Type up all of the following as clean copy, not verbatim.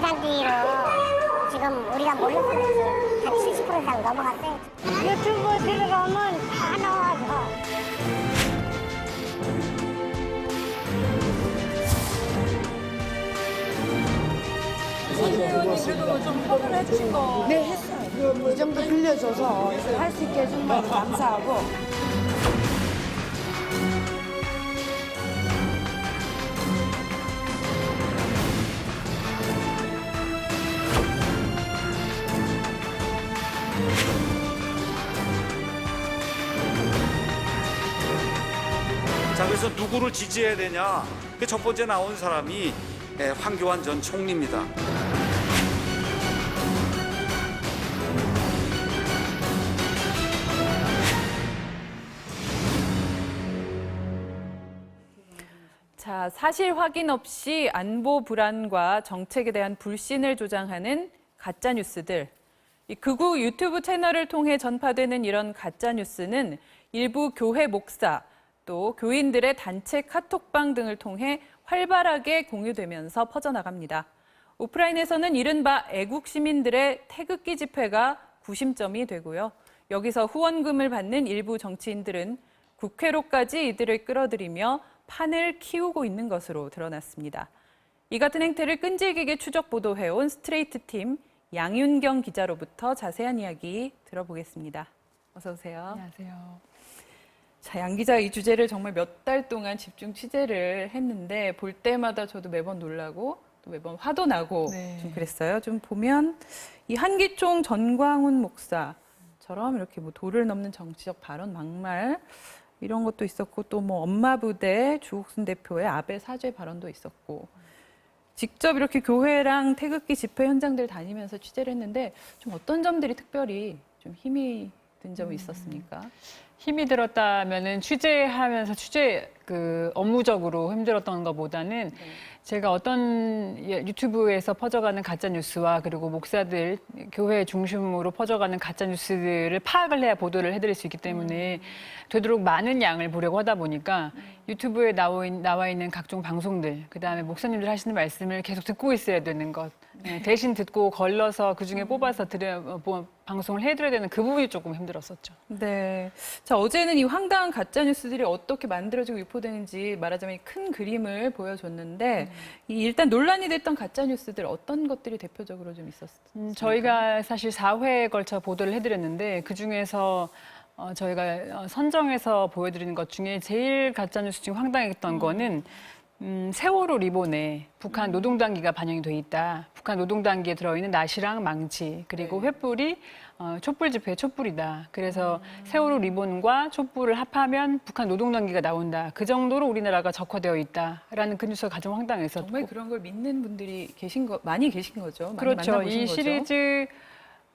인산비로 지금 우리가 몰려보면서 한 70% 이상 넘어갔어요. 유튜브 들어가면 다 나와서. 그래도 좀 협업을 해주신 거. 네, 했어요. 이 정도 빌려줘서 할 수 있게 해준 거 감사하고. 자, 그래서 누구를 지지해야 되냐? 그 첫 번째 나온 사람이 황교안 전 총리입니다. 자, 사실 확인 없이 안보 불안과 정책에 대한 불신을 조장하는 가짜 뉴스들. 이 극우 유튜브 채널을 통해 전파되는 이런 가짜 뉴스는 일부 교회 목사, 또 교인들의 단체 카톡방 등을 통해 활발하게 공유되면서 퍼져나갑니다. 오프라인에서는 이른바 애국 시민들의 태극기 집회가 구심점이 되고요. 여기서 후원금을 받는 일부 정치인들은 국회로까지 이들을 끌어들이며 판을 키우고 있는 것으로 드러났습니다. 이 같은 행태를 끈질기게 추적 보도해온 스트레이트 팀 양윤경 기자로부터 자세한 이야기 들어보겠습니다. 어서 오세요. 안녕하세요. 자, 양 기자 이 주제를 정말 몇 달 동안 집중 취재를 했는데 볼 때마다 저도 매번 놀라고 또 매번 화도 나고 네. 좀 그랬어요. 좀 보면 이 한기총 전광훈 목사처럼 이렇게 뭐 도를 넘는 정치적 발언, 막말 이런 것도 있었고 또 뭐 엄마 부대 주옥순 대표의 아베 사죄 발언도 있었고 직접 이렇게 교회랑 태극기 집회 현장들 다니면서 취재를 했는데 좀 어떤 점들이 특별히 좀 힘이 든 점이 있었습니까? 힘이 들었다면은 취재하면서 업무적으로 힘들었던 것보다는 제가 어떤 유튜브에서 퍼져가는 가짜 뉴스와 그리고 목사들 교회 중심으로 퍼져가는 가짜 뉴스들을 파악을 해야 보도를 해드릴 수 있기 때문에 되도록 많은 양을 보려고 하다 보니까 유튜브에 나와 있는 각종 방송들, 그다음에 목사님들 하시는 말씀을 계속 듣고 있어야 되는 것, 대신 듣고 걸러서 그중에 뽑아서 방송을 해드려야 되는 그 부분이 조금 힘들었었죠. 네. 자, 어제는 이 황당한 가짜 뉴스들이 어떻게 만들어지고 유포되는지 말하자면 큰 그림을 보여줬는데 이 일단 논란이 됐던 가짜 뉴스들 어떤 것들이 대표적으로 좀 있었습니까? 저희가 사실 4회에 걸쳐 보도를 해드렸는데 그중에서 저희가 선정해서 보여드리는 것 중에 제일 가짜뉴스 중에 황당했던 거는 세월호 리본에 북한 노동당기가 반영이 돼 있다. 북한 노동당기에 들어있는 낫이랑 망치 그리고 횃불이 촛불 집회의 촛불이다. 그래서 세월호 리본과 촛불을 합하면 북한 노동당기가 나온다. 그 정도로 우리나라가 적화되어 있다라는 그 뉴스가 가장 황당했었고. 정말 그런 걸 믿는 분들이 많이 계신 거죠. 많이 그렇죠. 만나보신 이 거죠? 시리즈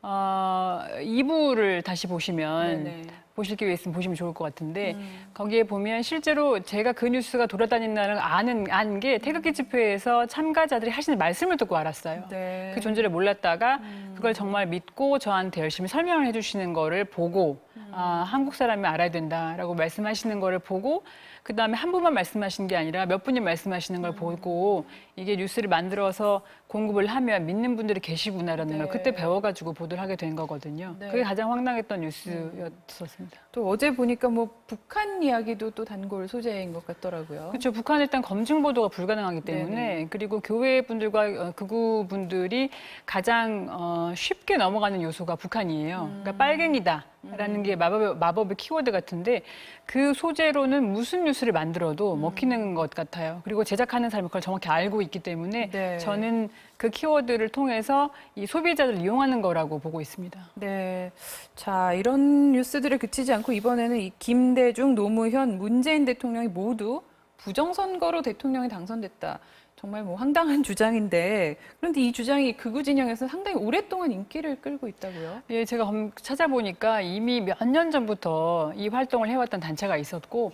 2부를 다시 보시면 네네. 보실 기회 있으면 보시면 좋을 것 같은데 거기에 보면 실제로 제가 그 뉴스가 돌아다닌다는 걸 아는 게 태극기 집회에서 참가자들이 하시는 말씀을 듣고 알았어요. 네. 그 존재를 몰랐다가 그걸 정말 믿고 저한테 열심히 설명을 해주시는 거를 보고 한국 사람이 알아야 된다라고 말씀하시는 거를 보고 그다음에 한 분만 말씀하신 게 아니라 몇 분이 말씀하시는 걸 보고 이게 뉴스를 만들어서 공급을 하면 믿는 분들이 계시구나라는 걸 그때 배워가지고 보도를 하게 된 거거든요. 네. 그게 가장 황당했던 뉴스였었습니다. 또 어제 보니까 뭐 북한 이야기도 또 단골 소재인 것 같더라고요. 그렇죠. 북한은 일단 검증 보도가 불가능하기 때문에 네네. 그리고 교회 분들과 극우 분들이 가장 쉽게 넘어가는 요소가 북한이에요. 그러니까 빨갱이다라는 게 마법의 키워드 같은데 그 소재로는 무슨 뉴스를 만들어도 먹히는 것 같아요. 그리고 제작하는 사람이 그걸 정확히 알고 있기 때문에 네. 저는 그 키워드를 통해서 이 소비자들을 이용하는 거라고 보고 있습니다. 네. 자, 이런 뉴스들에 그치지 않고 이번에는 이 김대중, 노무현, 문재인 대통령이 모두 부정선거로 대통령이 당선됐다. 정말 뭐 황당한 주장인데 그런데 이 주장이 극우 진영에서 상당히 오랫동안 인기를 끌고 있다고요? 예, 제가 찾아보니까 이미 몇 년 전부터 이 활동을 해왔던 단체가 있었고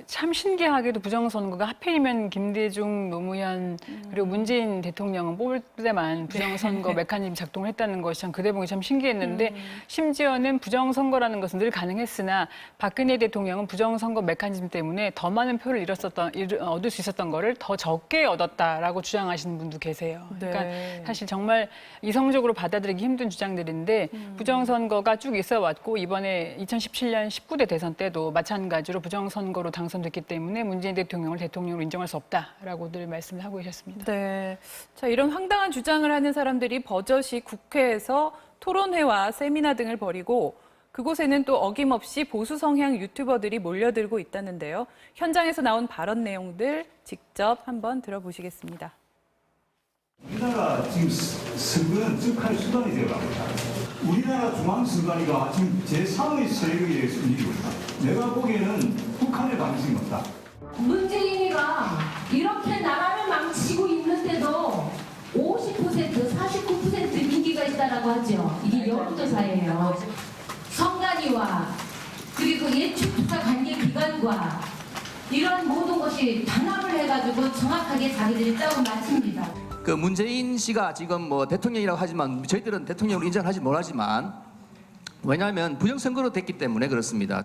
참 신기하게도 부정선거가 하필이면 김대중, 노무현 그리고 문재인 대통령은 뽑을 때만 부정선거 메커니즘 작동을 했다는 것이 참 그 대목이 참 신기했는데 심지어는 부정선거라는 것은 늘 가능했으나 박근혜 대통령은 부정선거 메커니즘 때문에 더 많은 표를 얻을 수 있었던 거를 더 적게 얻었다라고 주장하시는 분도 계세요. 그러니까 사실 정말 이성적으로 받아들이기 힘든 주장들인데 부정선거가 쭉 있어 왔고 이번에 2017년 19대 대선 때도 마찬가지로 부정선거로 당선됐기 때문에 문재인 대통령을 대통령으로 인정할 수 없다라고 늘 말씀을 하고 계셨습니다. 네. 자, 이런 황당한 주장을 하는 사람들이 버젓이 국회에서 토론회와 세미나 등을 벌이고 그곳에는 또 어김없이 보수 성향 유튜버들이 몰려들고 있다는데요. 현장에서 나온 발언 내용들 직접 한번 들어보시겠습니다. 우리나라 지금 선거는 즉할 수단이 되어갑니다. 우리나라 중앙선관위가 지금 제3의 세력에 의해서 움직이고 있다. 내가 보기에는 북한의 방식이 없다. 문재인이가 이렇게 나라를 망치고 있는데도 50%, 49% 민기가 있다라고 하죠. 이게 여론조사예요. 선관위와 그리고 예측조사 관계기관과 이런 모든 것이 단합을 해가지고 정확하게 자기들이 짜고 마칩니다. 그 문재인 씨가 지금 뭐 대통령이라고 하지만 저희들은 대통령으로 인정하지 못하지만 왜냐하면 부정선거로 됐기 때문에 그렇습니다.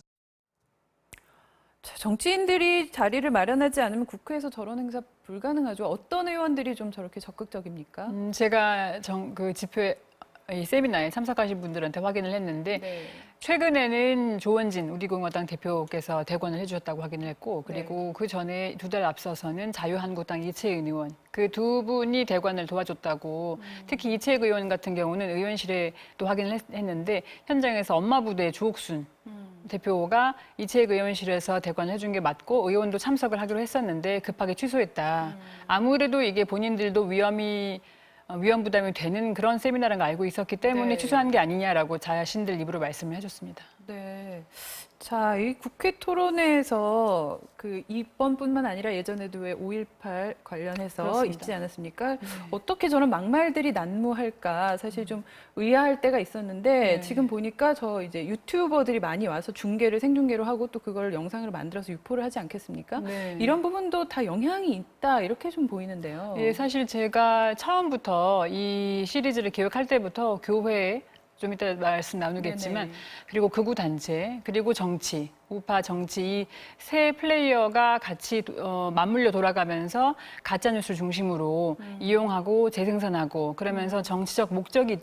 정치인들이 자리를 마련하지 않으면 국회에서 저런 행사 불가능하죠. 어떤 의원들이 좀 저렇게 적극적입니까? 제가 그 집회 이 세미나에 참석하신 분들한테 확인을 했는데 최근에는 조원진 우리공화당 대표께서 대권을 해주셨다고 확인을 했고 그리고 그 전에 2달 앞서서는 자유한국당 이채은 의원 그 두 분이 대권을 도와줬다고 특히 이채은 의원 같은 경우는 의원실에도 확인을 했는데 현장에서 엄마 부대 조옥순 대표가 이채익 의원실에서 대관을 해준 게 맞고 의원도 참석을 하기로 했었는데 급하게 취소했다. 아무래도 이게 본인들도 위험 부담이 되는 그런 세미나라는 걸 알고 있었기 때문에 취소한 게 아니냐라고 자신들 입으로 말씀을 해줬습니다. 네. 자, 이 국회 토론회에서 그 이번뿐만 아니라 예전에도 왜 5.18 관련해서 그렇습니다. 있지 않았습니까? 어떻게 저런 막말들이 난무할까 사실 좀 의아할 때가 있었는데 지금 보니까 저 이제 유튜버들이 많이 와서 중계를 생중계로 하고 또 그걸 영상으로 만들어서 유포를 하지 않겠습니까? 이런 부분도 다 영향이 있다 이렇게 좀 보이는데요. 예, 사실 제가 처음부터 이 시리즈를 기획할 때부터 교회 좀 이따 말씀 나누겠지만 그리고 극우 단체 그리고 정치 우파 정치 이 세 플레이어가 같이 맞물려 돌아가면서 가짜 뉴스를 중심으로 이용하고 재생산하고 그러면서 정치적 목적을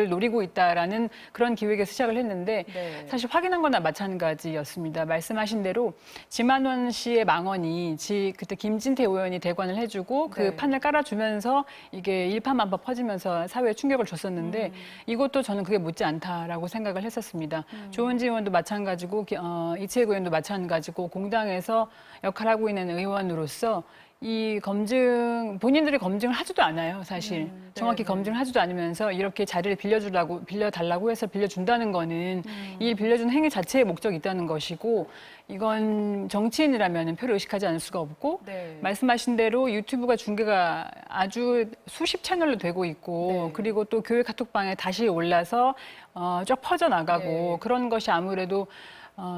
노리고 있다라는 그런 기획에서 시작을 했는데 사실 확인한 거나 마찬가지였습니다. 말씀하신 대로 지만원 씨의 망언이 그때 김진태 의원이 대관을 해주고 그 판을 깔아주면서 이게 일파만파 퍼지면서 사회에 충격을 줬었는데 이것도 저는 그게 못지 않다라고 생각을 했었습니다. 조은지 의원도 마찬가지고 이채익 의원도 마찬가지고 공당에서 역할하고 있는 의원으로서 이 본인들이 검증을 하지도 않아요, 사실. 정확히 검증을 하지도 않으면서 이렇게 자리를 빌려달라고 해서 빌려준다는 거는 이 빌려준 행위 자체의 목적이 있다는 것이고 이건 정치인이라면 표를 의식하지 않을 수가 없고 말씀하신 대로 유튜브가 중계가 아주 수십 채널로 되고 있고 그리고 또 교회 카톡방에 다시 올라서 쭉 퍼져나가고 그런 것이 아무래도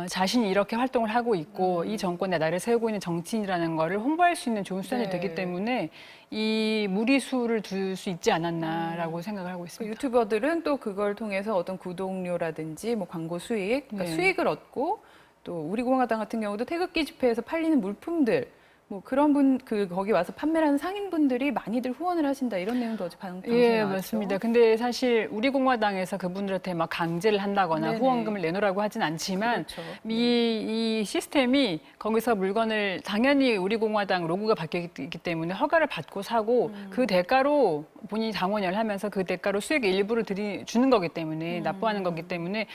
자신이 이렇게 활동을 하고 있고 이 정권에 나를 세우고 있는 정치인이라는 거를 홍보할 수 있는 좋은 수단이 되기 때문에 이 무리수를 둘 수 있지 않았나라고 생각을 하고 있습니다. 유튜버들은 또 그걸 통해서 어떤 구독료라든지 뭐 광고 수익, 그러니까 수익을 얻고 또 우리공화당 같은 경우도 태극기 집회에서 팔리는 물품들 뭐 그런 거기 와서 판매를 하는 상인분들이 많이들 후원을 하신다 이런 내용도 어제 방송에 예, 나왔죠. 맞습니다. 근데 사실 우리공화당에서 그분들한테 막 강제를 한다거나 후원금을 내놓으라고 하진 않지만 이 시스템이 거기서 물건을 당연히 우리공화당 로고가 바뀌었기 때문에 허가를 받고 사고 그 대가로 본인이 당원을 하면서 그 대가로 수익의 일부를 주는 거기 때문에 납부하는 거기 때문에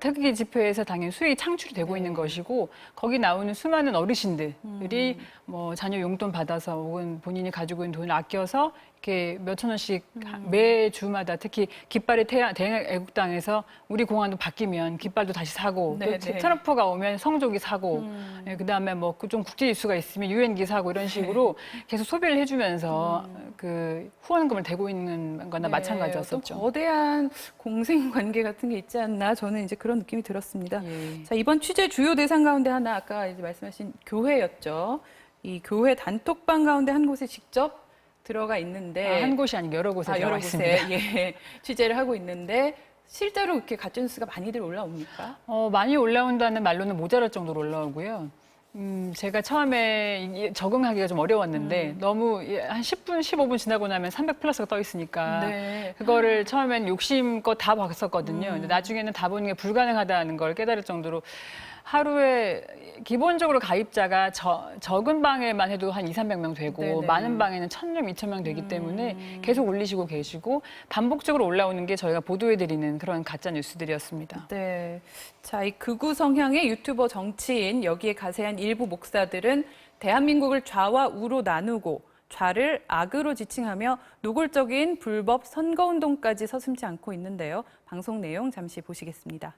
태극기 집회에서 당연히 수익이 창출이 되고 있는 것이고 거기 나오는 수많은 어르신들이 뭐 자녀 용돈 받아서 혹은 본인이 가지고 있는 돈을 아껴서 이렇게 몇천 원씩 매주마다 특히 깃발이 대애국당에서 우리 공안도 바뀌면 깃발도 다시 사고 네, 또 네. 트럼프가 오면 성조기 사고 예, 그다음에 뭐 좀 국제 이슈가 있으면 유엔기 사고 이런 식으로 계속 소비를 해주면서 그 후원금을 대고 있는 거나 네, 마찬가지였었죠. 어떤 거대한 공생 관계 같은 게 있지 않나 저는 이제 그런 느낌이 들었습니다. 예. 자, 이번 취재 주요 대상 가운데 하나 아까 이제 말씀하신 교회였죠. 이 교회 단톡방 가운데 한 곳에 직접 들어가 있는데 한 곳이 아니고 여러 곳에 여러 들어가 곳에 있습니다. 예, 취재를 하고 있는데 실제로 이렇게 가짜뉴스가 많이들 올라옵니까? 많이 올라온다는 말로는 모자랄 정도로 올라오고요. 제가 처음에 적응하기가 좀 어려웠는데 너무 한 10분, 15분 지나고 나면 300 플러스가 떠 있으니까 네. 그거를 처음엔 욕심껏 다 봤었거든요. 근데 나중에는 다 보는 게 불가능하다는 걸 깨달을 정도로 하루에 기본적으로 가입자가 적은 방에만 해도 한 200~300명 되고 네네. 많은 방에는 1000명, 2000명 되기 때문에 계속 올리시고 계시고 반복적으로 올라오는 게 저희가 보도해드리는 그런 가짜 뉴스들이었습니다. 네. 자, 이 극우 성향의 유튜버 정치인 여기에 가세한 일부 목사들은 대한민국을 좌와 우로 나누고 좌를 악으로 지칭하며 노골적인 불법 선거운동까지 서슴지 않고 있는데요. 방송 내용 잠시 보시겠습니다.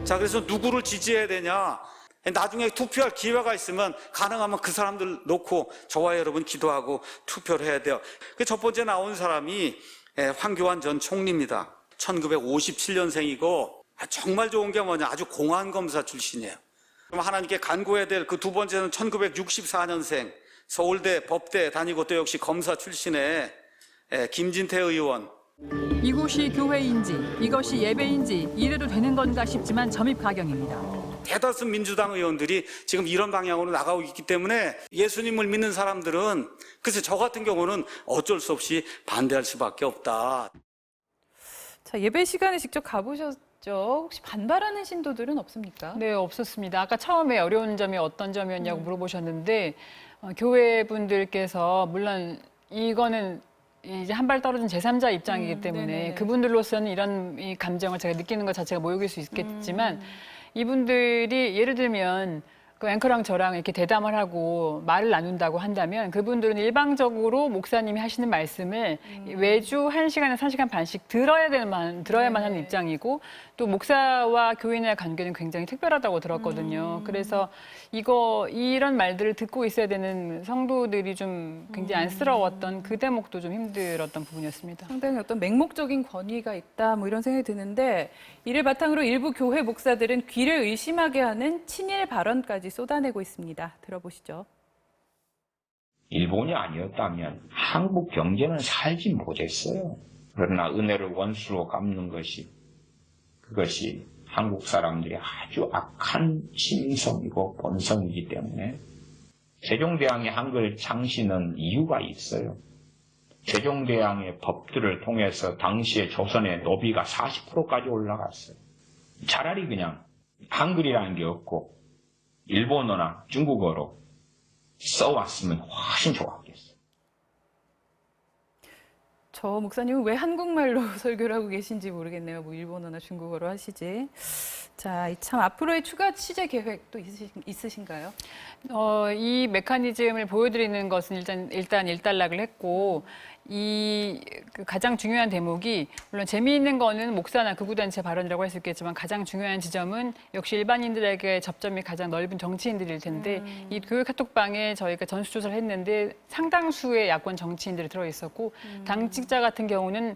자, 그래서 누구를 지지해야 되냐? 나중에 투표할 기회가 있으면 가능하면 그 사람들 놓고 저와 여러분 기도하고 투표를 해야 돼요. 그 첫 번째 나온 사람이 황교안 전 총리입니다. 1957년생이고 정말 좋은 게 뭐냐? 아주 공안검사 출신이에요. 그럼 하나님께 간구해야 될 그 두 번째는 1964년생 서울대 법대 다니고 또 역시 검사 출신의 김진태 의원. 이곳이 교회인지 이것이 예배인지 이래도 되는 건가 싶지만 점입 가경입니다. 대다수 민주당 의원들이 지금 이런 방향으로 나가고 있기 때문에 예수님을 믿는 사람들은 글쎄 저 같은 경우는 어쩔 수 없이 반대할 수밖에 없다. 자, 예배 시간에 직접 가보셨죠? 혹시 반발하는 신도들은 없습니까? 네, 없었습니다. 아까 처음에 어려운 점이 어떤 점이었냐고 물어보셨는데 교회 분들께서 물론 이거는 이제 한 발 떨어진 제3자 입장이기 때문에 네네네. 그분들로서는 이런 이 감정을 제가 느끼는 것 자체가 모욕일 수 있겠지만 이분들이 예를 들면 그 앵커랑 저랑 이렇게 대담을 하고 말을 나눈다고 한다면 그분들은 일방적으로 목사님이 하시는 말씀을 매주 1시간에서 1시간 반씩 들어야만 하는 입장이고 또 목사와 교인의 관계는 굉장히 특별하다고 들었거든요. 그래서 이런 말들을 듣고 있어야 되는 성도들이 좀 굉장히 안쓰러웠던 그 대목도 좀 힘들었던 부분이었습니다. 상당히 어떤 맹목적인 권위가 있다 뭐 이런 생각이 드는데 이를 바탕으로 일부 교회 목사들은 귀를 의심하게 하는 친일 발언까지 쏟아내고 있습니다. 들어보시죠. 일본이 아니었다면 한국 경제는 살지 못했어요. 그러나 은혜를 원수로 갚는 그것이 한국 사람들이 아주 악한 심성이고 본성이기 때문에 세종대왕이 한글 창시는 이유가 있어요. 세종대왕의 법들을 통해서 당시에 조선의 노비가 40%까지 올라갔어요. 차라리 그냥 한글이라는 게 없고 일본어나 중국어로 써왔으면 훨씬 좋았겠어요. 저 목사님은 왜 한국말로 설교를 하고 계신지 모르겠네요. 뭐 일본어나 중국어로 하시지. 자, 참 앞으로의 추가 취재 계획도 있으신가요? 이 메커니즘을 보여드리는 것은 일단 일단락을 했고 그 가장 중요한 대목이 물론 재미있는 거는 목사나 극우단체 발언이라고 할 수 있겠지만 가장 중요한 지점은 역시 일반인들에게 접점이 가장 넓은 정치인들일 텐데 이 교회 카톡방에 저희가 전수조사를 했는데 상당수의 야권 정치인들이 들어있었고 당직자 같은 경우는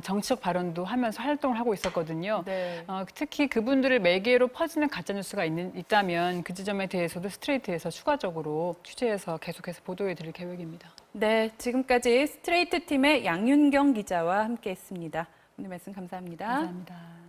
정치적 발언도 하면서 활동을 하고 있었거든요. 네. 특히 그분들을 매개로 퍼지는 가짜뉴스가 있다면 그 지점에 대해서도 스트레이트에서 추가적으로 취재해서 계속해서 보도해드릴 계획입니다. 네, 지금까지 스트레이트 팀의 양윤경 기자와 함께했습니다. 오늘 말씀 감사합니다. 감사합니다.